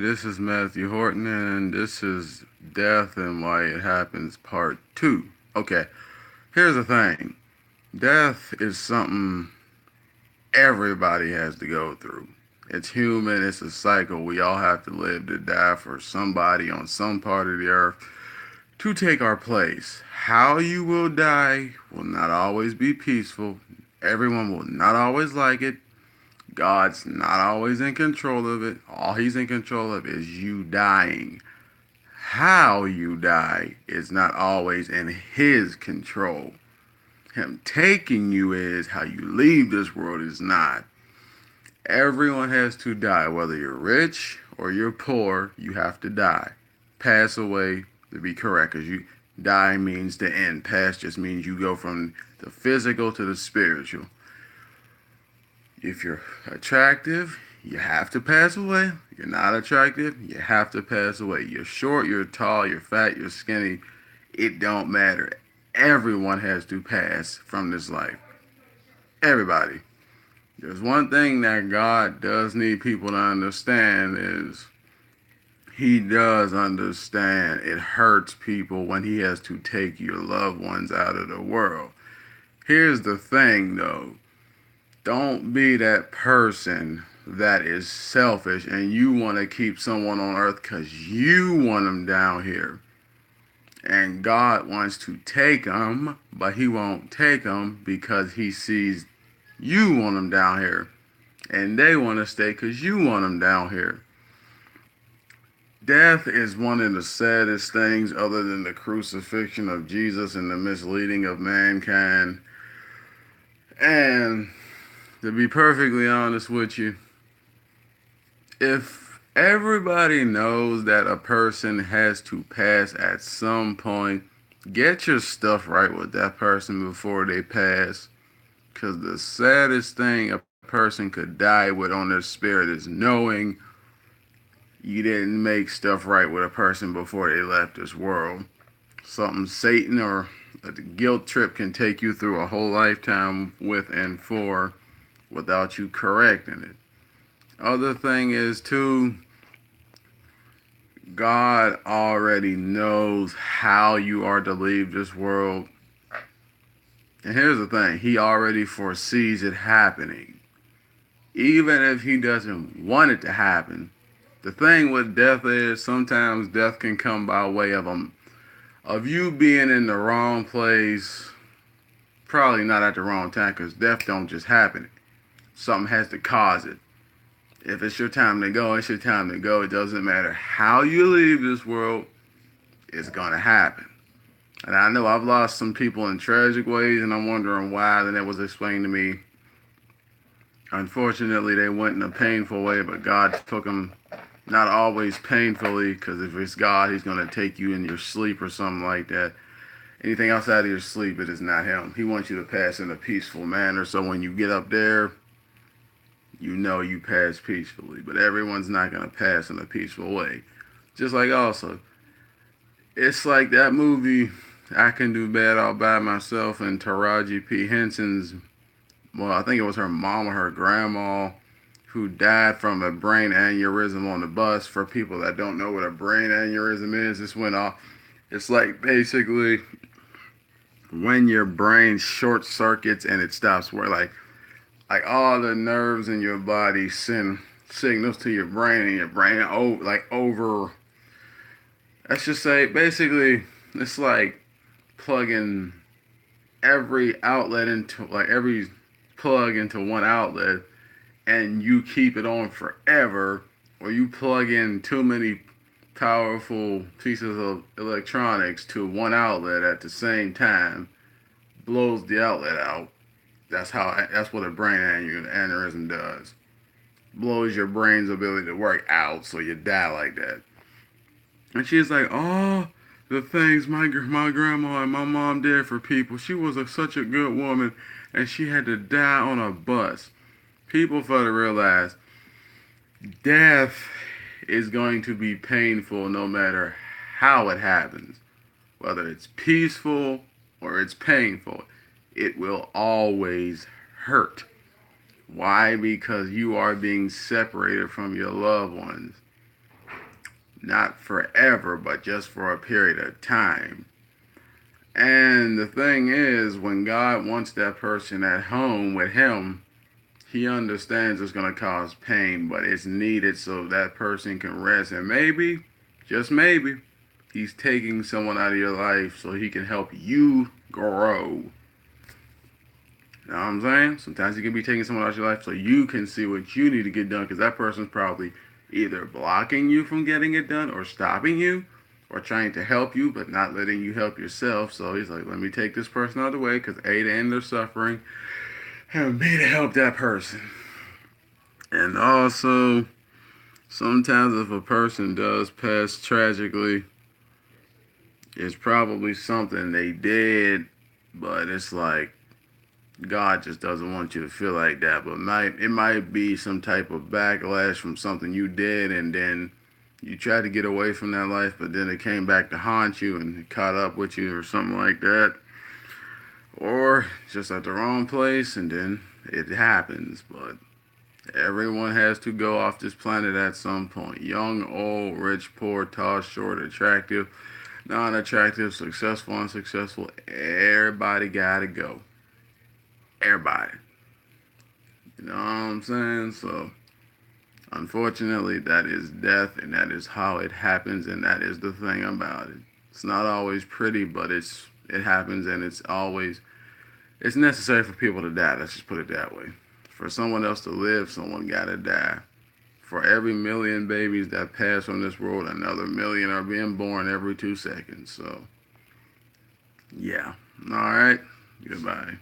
This is Matthew Horton, and this is Death and Why It Happens Part 2. Okay, here's the thing. Death is something everybody has to go through. It's human, it's a cycle. We all have to live to die for somebody on some part of the earth to take our place. How you will die will not always be peaceful. Everyone will not always like it. God's not always in control of it. All he's in control of is you dying. How you die is not always in his control. Him taking you is. How you leave this world is not. Everyone has to die. Whether you're rich or you're poor, you have to die. Pass away, to be correct, because you die means the end. Pass just means you go from the physical to the spiritual. If you're attractive, you have to pass away. You're not attractive, you have to pass away. You're short, you're tall, you're fat, you're skinny. It don't matter. Everyone has to pass from this life. Everybody. There's one thing that God does need people to understand is he does understand it hurts people when he has to take your loved ones out of the world. Here's the thing though. Don't be that person that is selfish and you want to keep someone on earth because you want them down here. And God wants to take them, but he won't take them because he sees you want them down here. And they want to stay because you want them down here. Death is one of the saddest things other than the crucifixion of Jesus and the misleading of mankind. And to be perfectly honest with you, if everybody knows that a person has to pass at some point, get your stuff right with that person before they pass. Because the saddest thing a person could die with on their spirit is knowing you didn't make stuff right with a person before they left this world. Something Satan or a guilt trip can take you through a whole lifetime with and for without you correcting it. Other thing is too, God already knows how you are to leave this world. And here's the thing, he already foresees it happening. Even if he doesn't want it to happen. The thing with death is sometimes death can come by way of you being in the wrong place, probably not at the wrong time, because death don't just happen. Something has to cause it. If it's your time to go, it's your time to go. It doesn't matter how you leave this world, it's going to happen. And I know I've lost some people in tragic ways, and I'm wondering why. Then it was explained to me. Unfortunately, they went in a painful way, but God took them not always painfully, because if it's God, he's going to take you in your sleep or something like that. Anything outside of your sleep, it is not him. He wants you to pass in a peaceful manner, so when you get up there, you know you pass peacefully. But everyone's not going to pass in a peaceful way. Just like also, it's like that movie, I Can Do Bad All By Myself, and Taraji P. Henson's, well, I think it was her mom or her grandma, who died from a brain aneurysm on the bus. For people that don't know what a brain aneurysm is, this went off. It's like basically when your brain short circuits and it stops where like all the nerves in your body send signals to your brain, and your brain over, let's just say basically it's like plugging every outlet into like every plug into one outlet, and you keep it on forever, or you plug in too many powerful pieces of electronics to one outlet at the same time, blows the outlet out. That's what a brain aneurysm does. Blows your brain's ability to work out, so you die like that. And she's like, oh, the things my grandma and my mom did for people. She was such a good woman, and she had to die on a bus. People fail to realize death is going to be painful no matter how it happens. Whether it's peaceful or it's painful, it will always hurt. Why? Because you are being separated from your loved ones. not forever, but just for a period of time. And the thing is, when God wants that person at home with Him, He understands it's going to cause pain, but it's needed so that person can rest. And maybe, just maybe, He's taking someone out of your life so He can help you grow. You know what I'm saying? Sometimes He can be taking someone out of your life so you can see what you need to get done, because that person's probably either blocking you from getting it done or stopping you or trying to help you but not letting you help yourself. So He's like, let me take this person out of the way because A, to end their suffering, and B, to help that person. And also, sometimes if a person does pass tragically, it's probably something they did, but it's like God just doesn't want you to feel like that. But it might be some type of backlash from something you did, and then you tried to get away from that life, but then it came back to haunt you and it caught up with you or something like that. Or just at the wrong place, and then it happens. But everyone has to go off this planet at some point. Young, old, rich, poor, tall, short, attractive, non-attractive, successful, unsuccessful. Everybody gotta go. Everybody. You know what I'm saying? So, unfortunately, that is death, and that is how it happens, and that is the thing about it. It's not always pretty, but it happens, and it's necessary for people to die. Let's just put it that way. For someone else to live, someone gotta die. For every million babies that pass on this world, another million are being born every 2 seconds. So, yeah. All right. Goodbye.